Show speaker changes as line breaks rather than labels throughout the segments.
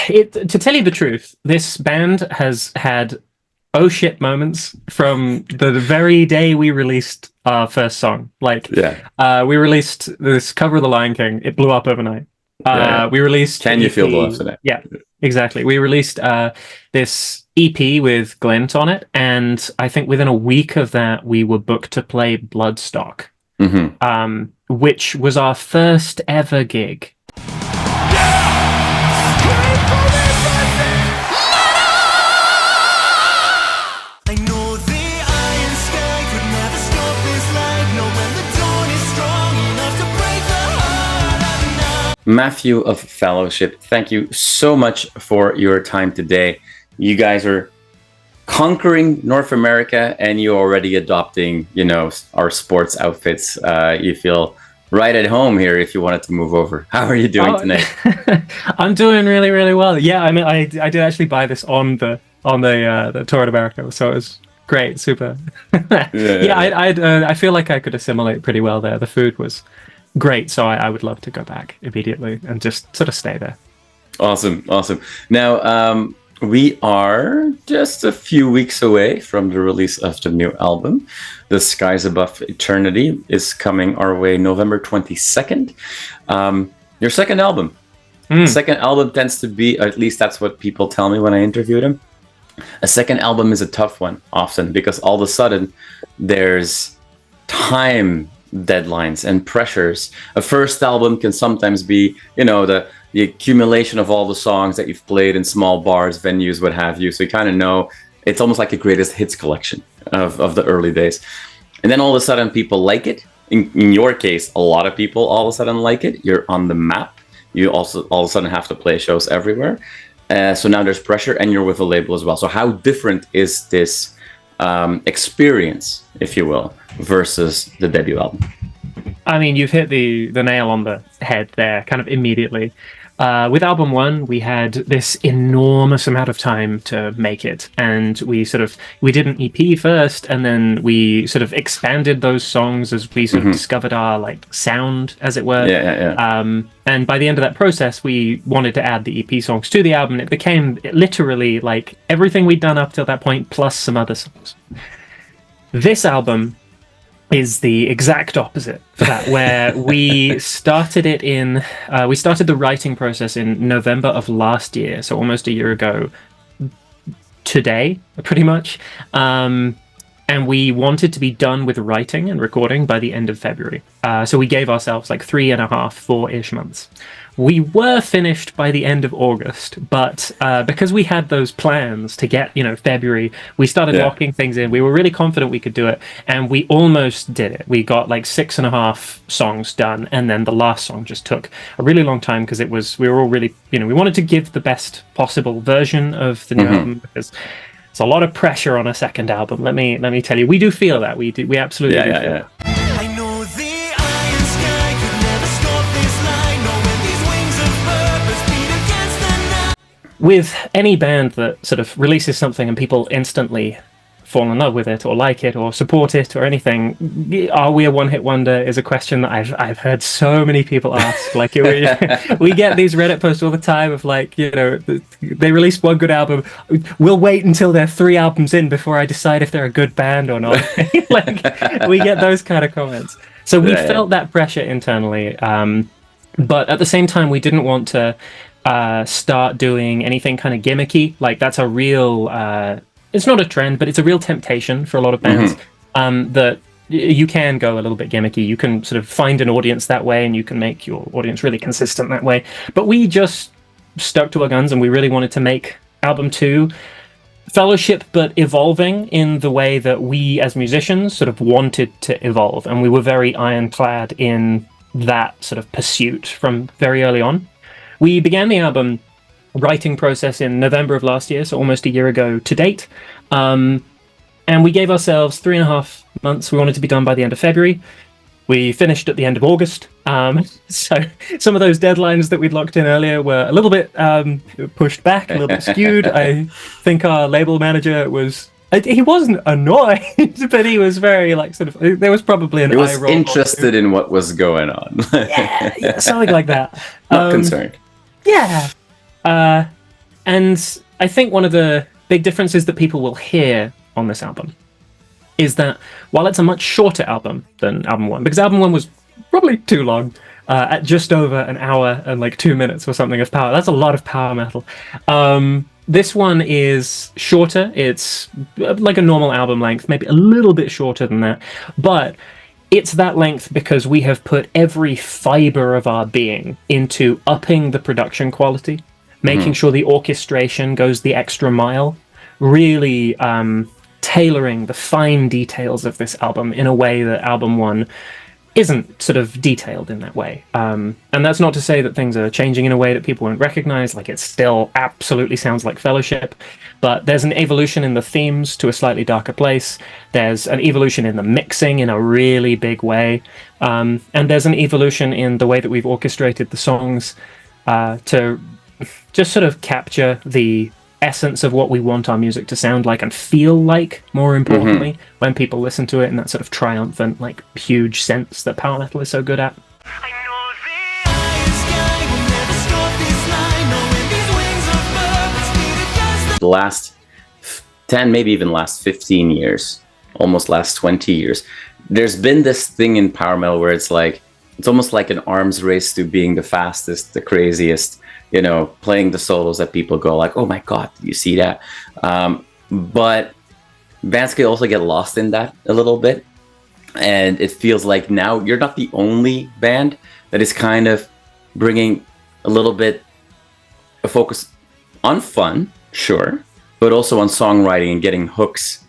To tell you the truth, this band has had oh shit moments from the very day we released our first song. Like, we released this cover of The Lion King. It blew up overnight. We released
Can You Feel the Love Tonight?
Yeah, exactly. We released this EP with Glint on it, and I think within a week of that, we were booked to play Bloodstock, which was our first ever gig.
Matthew of Fellowship, thank you so much for your time today. You guys are conquering North America and you're already adopting, our sports outfits. You feel right at home here if you wanted to move over. How are you doing tonight?
I'm doing really, really well. Yeah, I mean, I did actually buy this on the tour in America, so it was great, super. I feel like I could assimilate pretty well there. The food was great, so I would love to go back immediately and just sort of stay there.
Awesome. Now, we are just a few weeks away from the release of the new album. The Skies Above Eternity is coming our way November 22nd. Your second album. Second album tends to be, at least that's what people tell me when I interview them. A second album is a tough one often because all of a sudden there's time deadlines and pressures. A first album can sometimes be, the accumulation of all the songs that you've played in small bars, venues, what have you. So you kind of know it's almost like a greatest hits collection of the early days. And then all of a sudden people like it. In your case, a lot of people all of a sudden like it. You're on the map. You also all of a sudden have to play shows everywhere. So now there's pressure and you're with a label as well. So how different is this experience, if you will, versus the debut album?
I mean, you've hit the nail on the head there kind of immediately. With album one, we had this enormous amount of time to make it, and we did an EP first, and then we sort of expanded those songs as we sort of discovered our sound, as it were. And by the end of that process, we wanted to add the EP songs to the album. It became literally everything we'd done up till that point, plus some other songs. This album is the exact opposite for that, where we started the writing process in November of last year, so almost a year ago today, pretty much. And we wanted to be done with writing and recording by the end of February. So we gave ourselves 3.5, 4-ish months. We were finished by the end of August, but because we had those plans to get, February, we started locking things in. We were really confident we could do it, and we almost did it. We got 6.5 songs done, and then the last song just took a really long time because we were all really, we wanted to give the best possible version of the new album, because it's a lot of pressure on a second album. Let me tell you, we do feel that. We absolutely do feel that. With any band that sort of releases something and people instantly fall in love with it or like it or support it or anything, are we a one-hit wonder is a question that I've heard so many people ask. We get these Reddit posts all the time of they released one good album, we'll wait until they're 3 albums in before I decide if they're a good band or not. We get those kind of comments. So we felt that pressure internally, but at the same time we didn't want to start doing anything kind of gimmicky. That's a real it's not a trend, but it's a real temptation for a lot of bands, that you can go a little bit gimmicky. You can sort of find an audience that way, and you can make your audience really consistent that way. But we just stuck to our guns, and we really wanted to make album 2 Fellowship, but evolving in the way that we as musicians sort of wanted to evolve, and we were very ironclad in that sort of pursuit from very early on. We began the album writing process in November of last year, so almost a year ago to date. And we gave ourselves 3.5 months. We wanted to be done by the end of February. We finished at the end of August. So some of those deadlines that we'd locked in earlier were a little bit pushed back, a little bit skewed. I think our label manager he wasn't annoyed, but he was very there was probably an eye roll.
He was interested in what was going on.
yeah, something like that.
Not concerned.
Yeah. And I think one of the big differences that people will hear on this album is that while it's a much shorter album than album one, because album one was probably too long, at just over an hour and like 2 minutes or something of power. That's a lot of power metal. This one is shorter. It's like a normal album length, maybe a little bit shorter than that. But it's that length because we have put every fiber of our being into upping the production quality, making sure the orchestration goes the extra mile, really tailoring the fine details of this album in a way that album one isn't sort of detailed in that way. And that's not to say that things are changing in a way that people won't recognize. Like, it still absolutely sounds like Fellowship, but there's an evolution in the themes to a slightly darker place. There's an evolution in the mixing in a really big way. And there's an evolution in the way that we've orchestrated the songs to just sort of capture the essence of what we want our music to sound like and feel like, more importantly, when people listen to it in that sort of triumphant, like, huge sense that power metal is so good at.
The last 10, maybe even last 15 years, almost last 20 years, there's been this thing in power metal where it's like, it's almost like an arms race to being the fastest, the craziest, you know, playing the solos that people go like, oh my God, you see that? But bands can also get lost in that a little bit. And it feels like now you're not the only band that is kind of bringing a little bit of focus on fun, sure, but also on songwriting and getting hooks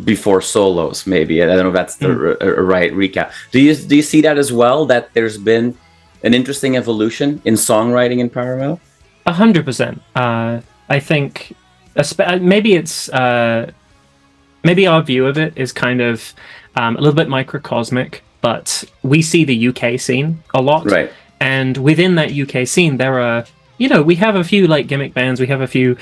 before solos, maybe. I don't know if that's the right recap. Do you see that as well, that there's been an interesting evolution in songwriting in power metal?
100%. I think maybe it's maybe our view of it is kind of a little bit microcosmic, but we see the UK scene a lot,
right?
And within that UK scene, there are, you know, we have a few like gimmick bands, we have a few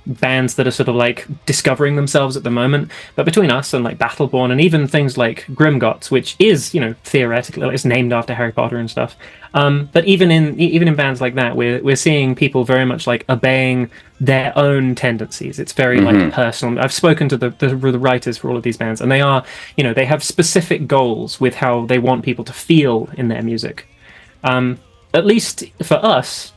bands that are sort of like discovering themselves at the moment, but between us and like Battleborn and even things like Grimgots, which is, you know, theoretically it's named after Harry Potter and stuff, but even in bands like that, we're seeing people very much like obeying their own tendencies. It's very like personal. I've spoken to the writers for all of these bands, and they are, you know, they have specific goals with how they want people to feel in their music. At least for us,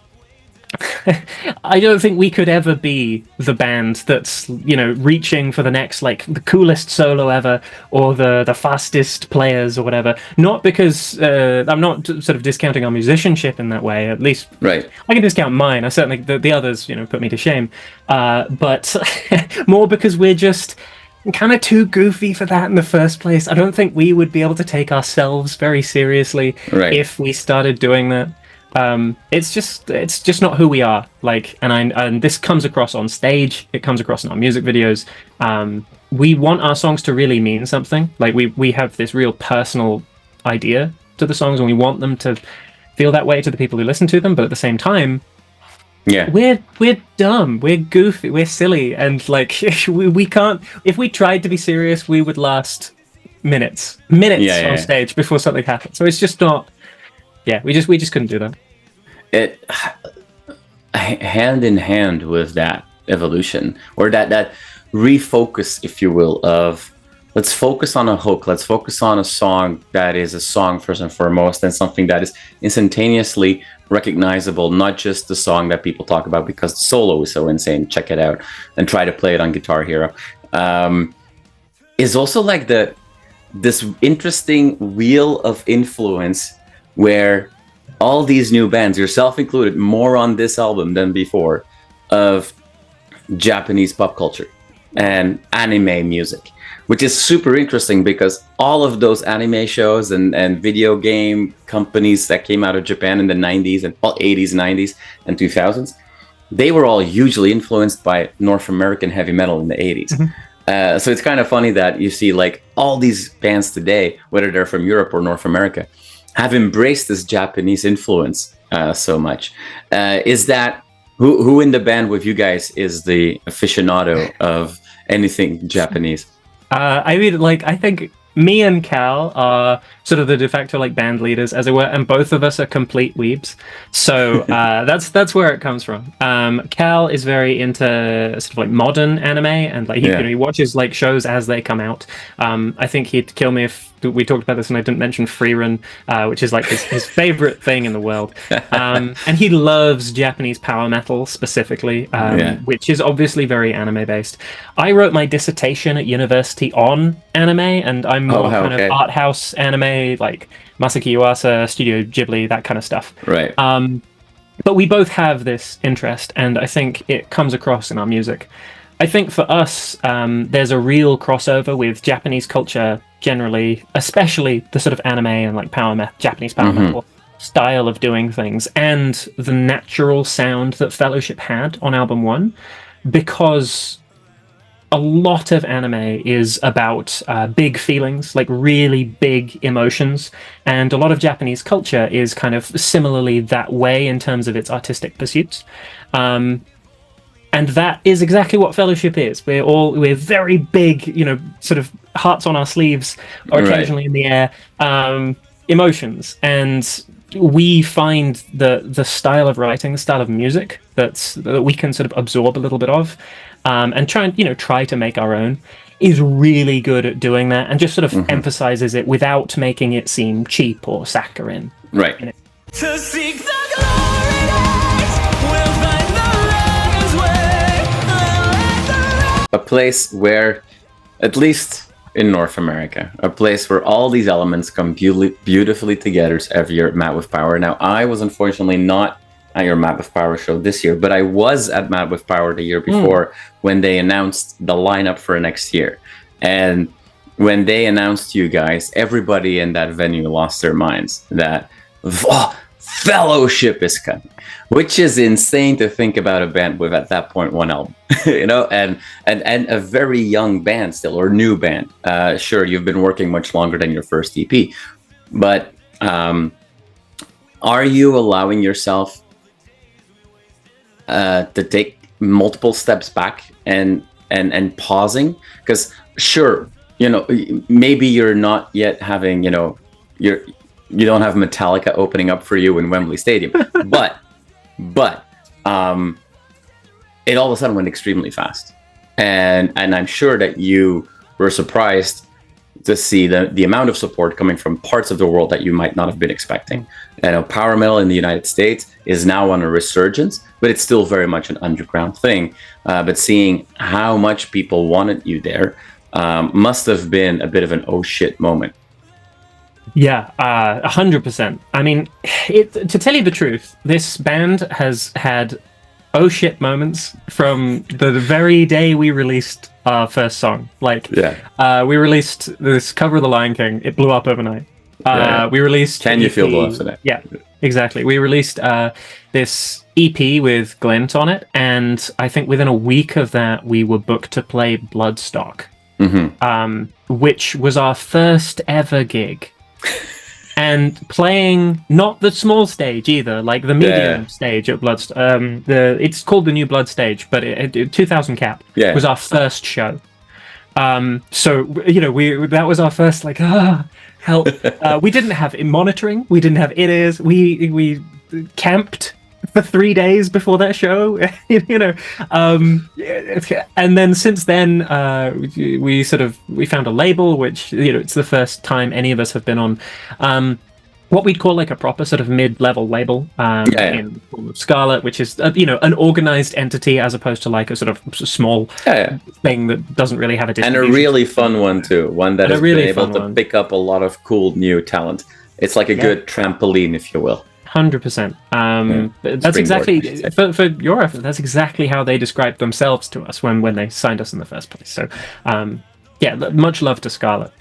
I don't think we could ever be the band that's, you know, reaching for the next, like, the coolest solo ever or the fastest players or whatever. Not because I'm not sort of discounting our musicianship in that way. At least,
right,
I can discount mine. I certainly the others, you know, put me to shame. But more because we're just kind of too goofy for that in the first place. I don't think we would be able to take ourselves very seriously if we started doing that. It's just not who we are. Like, and this comes across on stage. It comes across in our music videos. We want our songs to really mean something. Like, we have this real personal idea to the songs, and we want them to feel that way to the people who listen to them. But at the same time, we're dumb, we're goofy, we're silly, and like we can't. If we tried to be serious, we would last minutes on stage before something happened. So it's just not. Yeah, we just couldn't do that.
It hand in hand with that evolution, or that refocus, if you will, of let's focus on a hook, let's focus on a song that is a song first and foremost, and something that is instantaneously recognizable, not just the song that people talk about because the solo is so insane, check it out, and try to play it on Guitar Hero. Is also like this interesting wheel of influence where all these new bands, yourself included, more on this album than before, of Japanese pop culture and anime music, which is super interesting because all of those anime shows and video game companies that came out of Japan in the 90s and 80s, 90s, and 2000s, they were all hugely influenced by North American heavy metal in the 80s. So it's kind of funny that you see like all these bands today, whether they're from Europe or North America, have embraced this Japanese influence so much. Is that who in the band with you guys is the aficionado of anything Japanese?
I mean, like, I think me and Cal are sort of the de facto like band leaders, as it were, and both of us are complete weebs. So that's where it comes from. Cal is very into sort of like modern anime, and like he watches like shows as they come out. I think he'd kill me if we talked about this and I didn't mention Freerun, which is like his favorite thing in the world. And he loves Japanese power metal specifically, which is obviously very anime based. I wrote my dissertation at university on anime, and I'm more kind of art house anime, like Masaki Yuasa, Studio Ghibli, that kind of stuff.
Right.
But we both have this interest, and I think it comes across in our music. I think for us, there's a real crossover with Japanese culture generally, especially the sort of anime and like Japanese power metal style of doing things, and the natural sound that Fellowship had on album 1, because a lot of anime is about big feelings, like really big emotions, and a lot of Japanese culture is kind of similarly that way in terms of its artistic pursuits. And that is exactly what Fellowship is. We're very big, sort of hearts on our sleeves, or occasionally in the air, emotions. And we find the style of writing, the style of music that we can sort of absorb a little bit of, and try to make our own, is really good at doing that, and just sort of emphasizes it without making it seem cheap or saccharine.
Right.
To seek the glory days, we'll find the lover's way.
A place where, at least in North America, a place where all these elements come beautifully together every year at Mad with Power. Now, I was unfortunately not at your Mad with Power show this year, but I was at Mad with Power the year before when they announced the lineup for next year. And when they announced you guys, everybody in that venue lost their minds that Fellowship is coming, which is insane to think about a band with at that point 1 album, and a very young band still, or new band. Sure, you've been working much longer than your first EP, but are you allowing yourself to take multiple steps back and pausing? Because sure, maybe you're not yet having, you don't have Metallica opening up for you in Wembley Stadium, but it all of a sudden went extremely fast, and I'm sure that you were surprised to see the amount of support coming from parts of the world that you might not have been expecting. Power metal in the United States is now on a resurgence, but it's still very much an underground thing. But seeing how much people wanted you there must have been a bit of an oh shit moment.
Yeah, 100%. I mean, to tell you the truth, this band has had oh shit moments from the very day we released our first song. We released this cover of The Lion King. It blew up overnight. We released
Can You Feel the Love Tonight?
Yeah, exactly. We released this EP with Glint on it, and I think within a week of that, we were booked to play Bloodstock, which was our first ever gig. And playing not the small stage either, like the medium stage at Bloodstock. It's called the New Blood stage, but 2000 cap was our first show. So that was our first help. We didn't have monitoring, we didn't have it-ears. We camped for 3 days before that show, and then since then we found a label, which it's the first time any of us have been on what we'd call like a proper sort of mid-level label in the form of Scarlet, which is an organized entity as opposed to like a sort of small thing that doesn't really have a distribution.
And a really fun one too, one that has really been able to pick up a lot of cool new talent. It's like a good trampoline, if you will.
100%. That's exactly for your effort. That's exactly how they described themselves to us when they signed us in the first place. So, much love to Scarlet.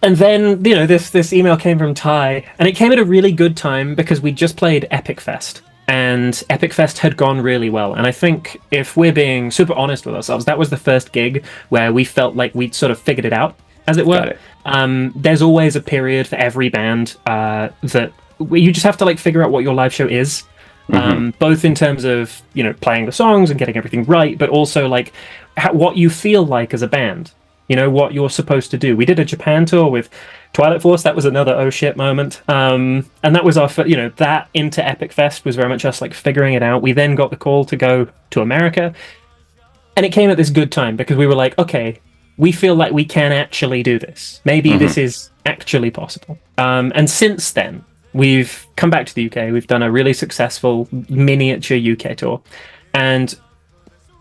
And then this email came from Ty, and it came at a really good time because we just played Epic Fest, and Epic Fest had gone really well. And I think if we're being super honest with ourselves, that was the first gig where we felt like we'd sort of figured it out, as it were. There's always a period for every band that you just have to figure out what your live show is, both in terms of playing the songs and getting everything right, but also what you feel like as a band. You know what you're supposed to do. We did a Japan tour with Twilight Force. That was another oh shit moment. And that was our, that into Epic Fest was very much us like figuring it out. We then got the call to go to America. And it came at this good time because we were like, okay, we feel like we can actually do this. Maybe this is actually possible. And since then, we've come back to the UK. We've done a really successful miniature UK tour. And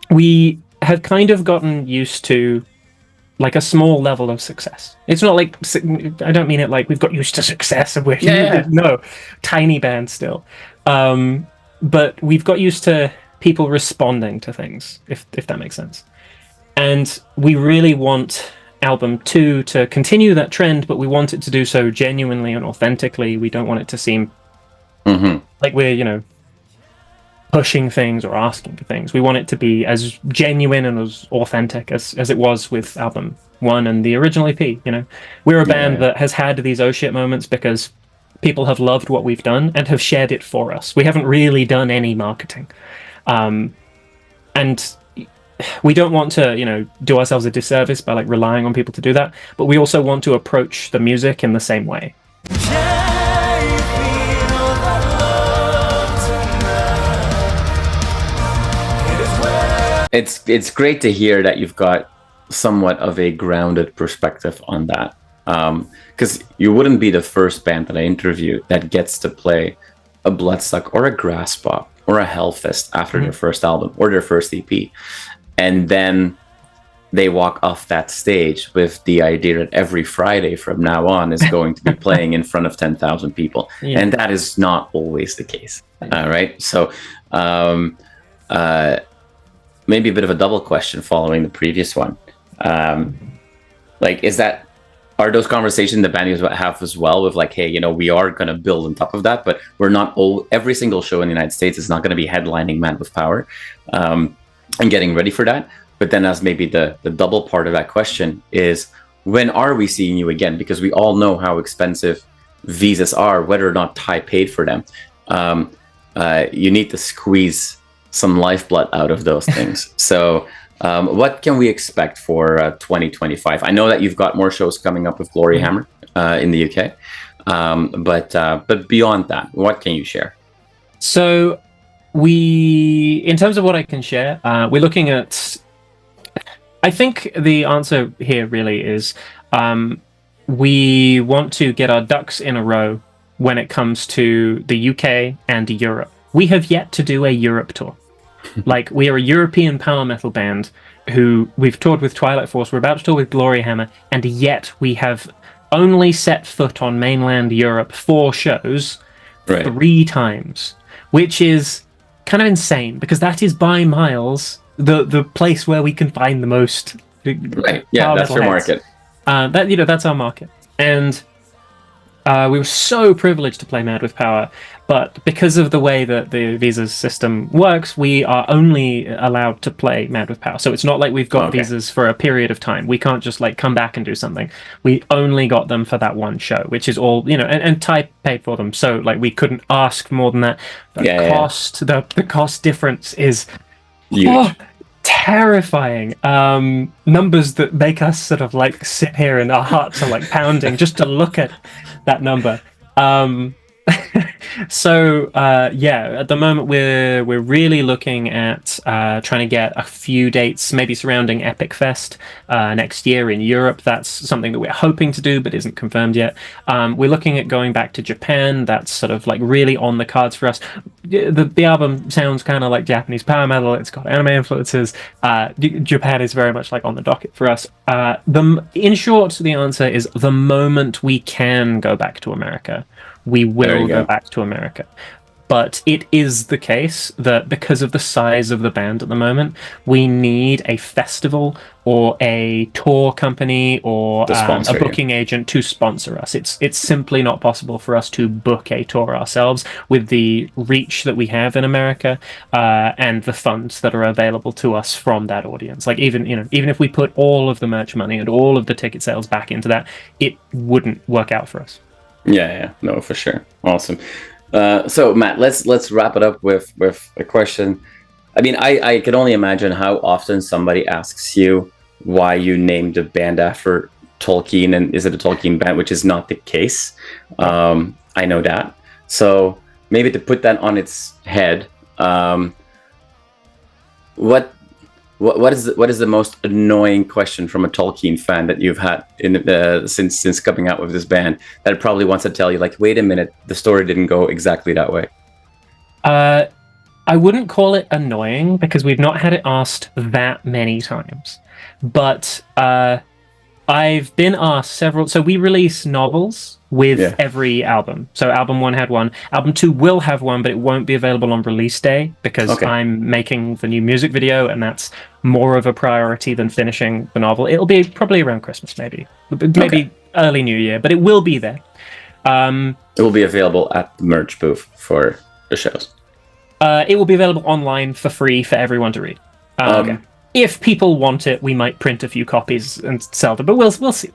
we have kind of gotten used to like a small level of success. It's not like, I don't mean it like we've got used to success and we're no, tiny band still. But we've got used to people responding to things, if that makes sense. And we really want album 2 to continue that trend, but we want it to do so genuinely and authentically. We don't want it to seem like we're, pushing things or asking for things. We want it to be as genuine and as authentic as it was with album 1 and the original EP. We're a band that has had these oh shit moments because people have loved what we've done and have shared it for us. We haven't really done any marketing. And we don't want to, do ourselves a disservice by like relying on people to do that, but we also want to approach the music in the same way.
It's great to hear that you've got somewhat of a grounded perspective on that, because you wouldn't be the first band that I interview that gets to play a Bloodsuck or a Grasspop or a Hellfest after their first album or their first EP, and then they walk off that stage with the idea that every Friday from now on is going to be playing in front of 10,000 people, and that is not always the case. Right, so maybe a bit of a double question following the previous one. Are those conversations the band have as well with like, hey, we are going to build on top of that, but we're not every single show in the United States is not going to be headlining Mad with Power, and getting ready for that. But then as maybe the double part of that question is, when are we seeing you again? Because we all know how expensive visas are, whether or not Thai paid for them. You need to squeeze some lifeblood out of those things. So what can we expect for 2025? I know that you've got more shows coming up with Glory Hammer in the UK, but beyond that, what can you share?
So in terms of what I can share, we're looking at, I think the answer here really is we want to get our ducks in a row when it comes to the UK and Europe. We have yet to do a Europe tour. Like, we are a European power metal band who we've toured with Twilight Force, we're about to tour with Glory Hammer, and yet we have only set foot on mainland Europe 4 shows 3 times, which is kind of insane because that is by miles the place where we can find the most
right. Yeah, that's your market.
That's our market. And we were so privileged to play Mad with Power, but because of the way that the visas system works, we are only allowed to play Mad with Power. So it's not like we've got visas for a period of time. We can't just like come back and do something. We only got them for that one show, which is all, and Thai paid for them. So like we couldn't ask for more than that. The cost difference is huge. Terrifying. Numbers that make us sort of like sit here and our hearts are like pounding just to look at that number. So at the moment we're really looking at trying to get a few dates maybe surrounding Epic Fest next year in Europe. That's something that we're hoping to do but isn't confirmed yet. We're looking at going back to Japan. That's sort of like really on the cards for us. The album sounds kind of like Japanese power metal. It's got anime influences. Japan is very much like on the docket for us. In short, the answer is the moment we can go back to America, we will go back to America. But it is the case that because of the size of the band at the moment, we need a festival or a tour company or a booking agent to sponsor us. It's simply not possible for us to book a tour ourselves with the reach that we have in America and the funds that are available to us from that audience. Like even if we put all of the merch money and all of the ticket sales back into that, it wouldn't work out for us.
Yeah, no, for sure. Awesome. So Matt, let's wrap it up with a question. I mean, I can only imagine how often somebody asks you, why you named the band after Tolkien, and is it a Tolkien band, which is not the case. I know that. So maybe to put that on its head, what is the most annoying question from a Tolkien fan that you've had since coming out with this band, that probably wants to tell you, like, wait a minute, the story didn't go exactly that way?
I wouldn't call it annoying because we've not had it asked that many times, but I've been asked several. So we release novels with every album. So album 1 had one. Album 2 will have one, but it won't be available on release day because I'm making the new music video, and that's more of a priority than finishing the novel. It'll be probably around Christmas, maybe early New Year, but it will be there.
It will be available at the merch booth for the shows.
It will be available online for free for everyone to read. If people want it, we might print a few copies and sell them, but we'll see.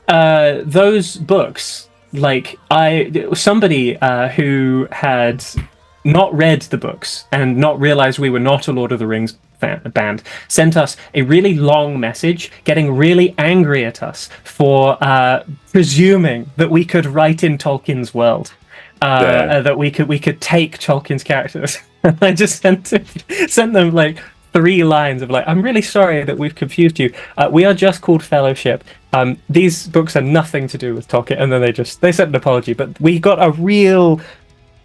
Those books, like somebody who had not read the books and not realized we were not a Lord of the Rings band, sent us a really long message getting really angry at us for presuming that we could write in Tolkien's world, that we could take Tolkien's characters. I just sent them like 3 lines of like, I'm really sorry that we've confused you. We are just called Fellowship. These books are nothing to do with Tolkien. And then they sent an apology, but we got a real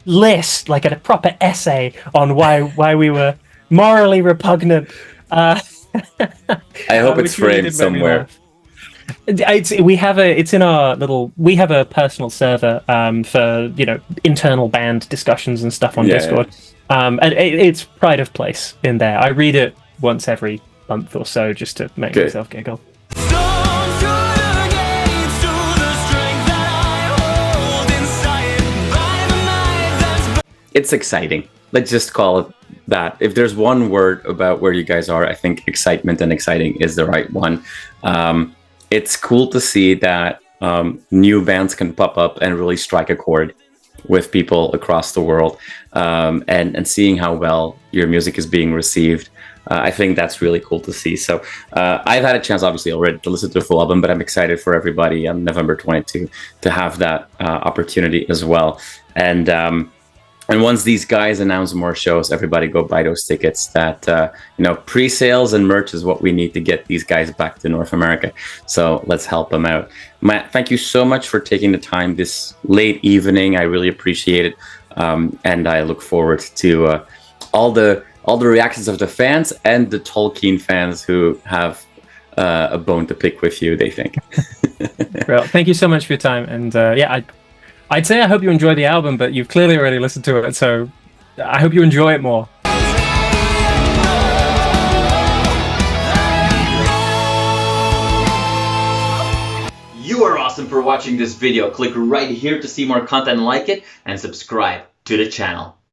list, like a proper essay on why we were morally repugnant. I
hope it's framed somewhere.
We have a personal server for internal band discussions and stuff on Discord. And it's pride of place in there. I read it once every month or so just to make myself giggle.
It's exciting. Let's just call it that. If there's one word about where you guys are, I think excitement and exciting is the right one. It's cool to see that new bands can pop up and really strike a chord with people across the world, and seeing how well your music is being received. I think that's really cool to see. So I've had a chance, obviously, already to listen to the full album, but I'm excited for everybody on November 22 to have that opportunity as well. And once these guys announce more shows, everybody go buy those tickets. That pre-sales and merch is what we need to get these guys back to North America. So let's help them out. Matt, thank you so much for taking the time this late evening. I really appreciate it, and I look forward to all the reactions of the fans and the Tolkien fans who have a bone to pick with you, they think.
Well, thank you so much for your time, and I'd say I hope you enjoy the album, but you've clearly already listened to it, so I hope you enjoy it more.
You are awesome for watching this video. Click right here to see more content like it and subscribe to the channel.